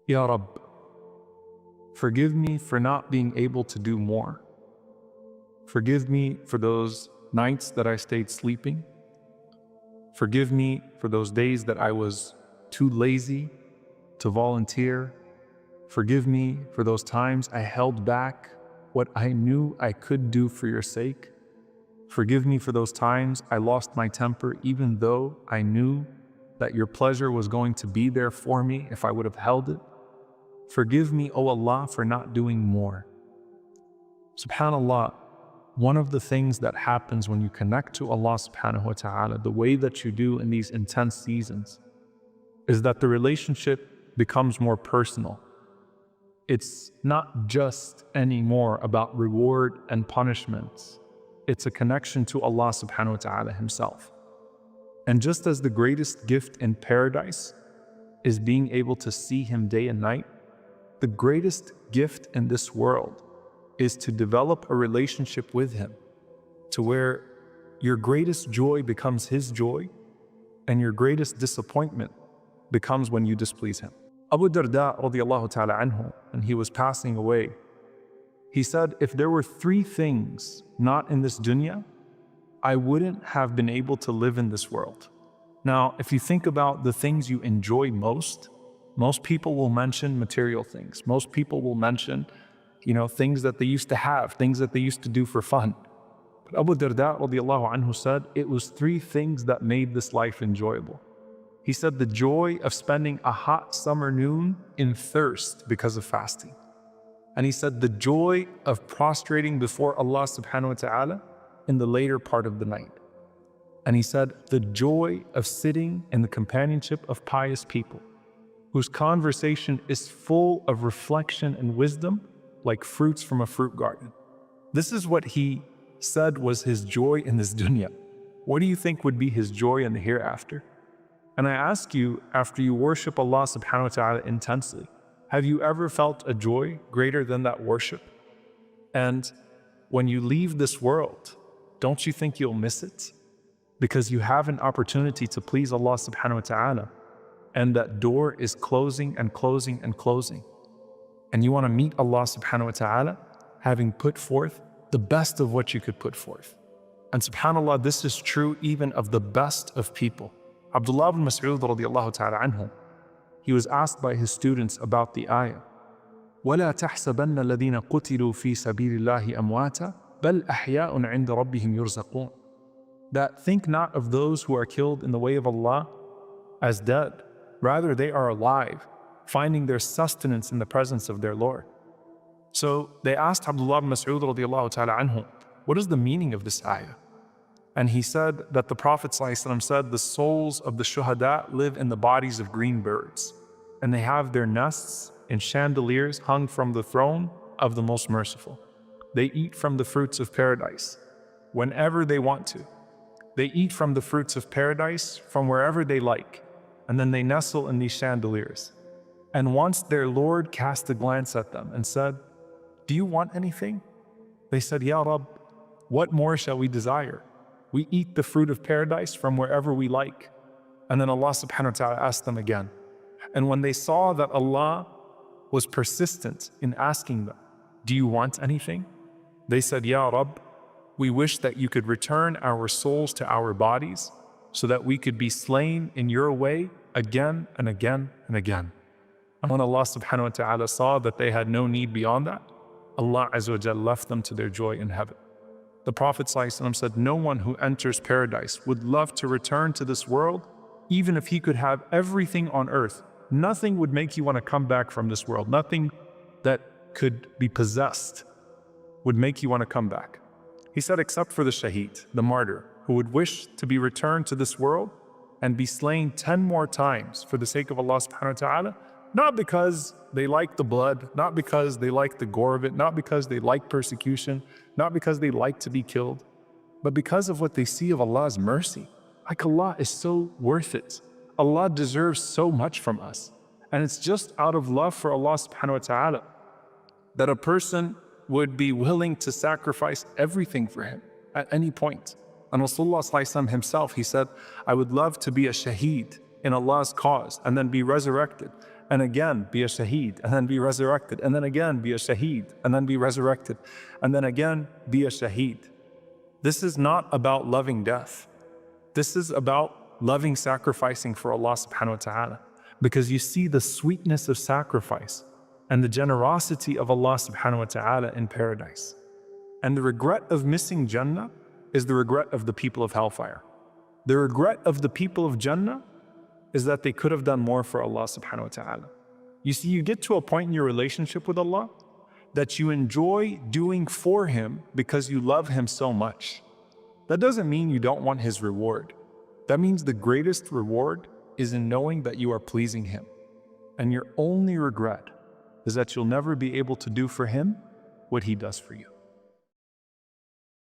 Ya Rabb, forgive me for not being able to do more. Forgive me for those nights that I stayed sleeping. Forgive me for those days that I was too lazy to volunteer. Forgive me for those times I held back what I knew I could do for your sake. Forgive me for those times I lost my temper even though I knew that your pleasure was going to be there for me if I would have held it. Forgive me, O Allah, for not doing more. SubhanAllah, one of the things that happens when you connect to Allah subhanahu wa ta'ala the way that you do in these intense seasons is that the relationship becomes more personal. It's not just anymore about reward and punishments. It's a connection to Allah subhanahu wa ta'ala Himself. And just as the greatest gift in paradise is being able to see Him day and night, the greatest gift in this world is to develop a relationship with Him to where your greatest joy becomes His joy and your greatest disappointment becomes when you displease Him. Abu Darda radiallahu ta'ala anhu, and he was passing away, he said, if there were 3 things not in this dunya, I wouldn't have been able to live in this world. Now, if you think about the things you enjoy most people will mention material things. Most people will mention, things that they used to have, things that they used to do for fun. But Abu Darda radiallahu anhu said, it was 3 things that made this life enjoyable. He said the joy of spending a hot summer noon in thirst because of fasting. And he said the joy of prostrating before Allah subhanahu wa ta'ala in the later part of the night. And he said the joy of sitting in the companionship of pious people whose conversation is full of reflection and wisdom like fruits from a fruit garden. This is what he said was his joy in this dunya. What do you think would be his joy in the hereafter? And I ask you, after you worship Allah subhanahu wa ta'ala intensely, have you ever felt a joy greater than that worship? And when you leave this world, don't you think you'll miss it? Because you have an opportunity to please Allah subhanahu wa ta'ala, and that door is closing and closing and closing. And you want to meet Allah subhanahu wa ta'ala having put forth the best of what you could put forth. And subhanAllah, this is true even of the best of people. Abdullah ibn Mas'ud radiallahu ta'ala anhu, he was asked by his students about the ayah, وَلَا تَحْسَبَنَّ الَّذِينَ قُتِلُوا فِي سَبِيلِ اللَّهِ أَمْوَاتًا بَلْ أَحْيَاءٌ عِنْدَ رَبِّهِمْ يُرْزَقُونَ. That think not of those who are killed in the way of Allah as dead. Rather, they are alive, finding their sustenance in the presence of their Lord. So they asked Abdullah ibn Mas'ud radiallahu ta'ala anhu, what is the meaning of this ayah? And he said that the Prophet ﷺ said the souls of the shuhada live in the bodies of green birds, and they have their nests in chandeliers hung from the throne of the Most Merciful. They eat from the fruits of paradise whenever they want to. They eat from the fruits of paradise from wherever they like, and then they nestle in these chandeliers. And once their Lord cast a glance at them and said, do you want anything? They said, Ya Rabb, what more shall we desire? We eat the fruit of paradise from wherever we like. And then Allah subhanahu wa ta'ala asked them again. And when they saw that Allah was persistent in asking them, do you want anything? They said, Ya Rabb, we wish that you could return our souls to our bodies so that we could be slain in your way again and again and again. And when Allah subhanahu wa ta'ala saw that they had no need beyond that, Allah azza wa jal left them to their joy in heaven. The Prophet ﷺ said, no one who enters paradise would love to return to this world, even if he could have everything on earth. Nothing would make you want to come back from this world. Nothing that could be possessed would make you want to come back. He said, except for the shaheed, the martyr, who would wish to be returned to this world and be slain 10 more times for the sake of Allah subhanahu wa ta'ala, not because they like the blood, not because they like the gore of it, not because they like persecution, not because they like to be killed, but because of what they see of Allah's mercy. Like Allah is so worth it. Allah deserves so much from us. And it's just out of love for Allah subhanahu wa ta'ala that a person would be willing to sacrifice everything for Him at any point. And Rasulullah ﷺ himself, he said, I would love to be a shaheed in Allah's cause and then be resurrected and again be a shaheed, and then be resurrected, and then again be a shaheed, and then be resurrected, and then again be a shaheed. This is not about loving death. This is about loving sacrificing for Allah subhanahu wa ta'ala, because you see the sweetness of sacrifice and the generosity of Allah subhanahu wa ta'ala in paradise. And the regret of missing Jannah is the regret of the people of hellfire. The regret of the people of Jannah is that they could have done more for Allah subhanahu wa ta'ala. You see, you get to a point in your relationship with Allah that you enjoy doing for Him because you love Him so much. That doesn't mean you don't want His reward. That means the greatest reward is in knowing that you are pleasing Him. And your only regret is that you'll never be able to do for Him what He does for you.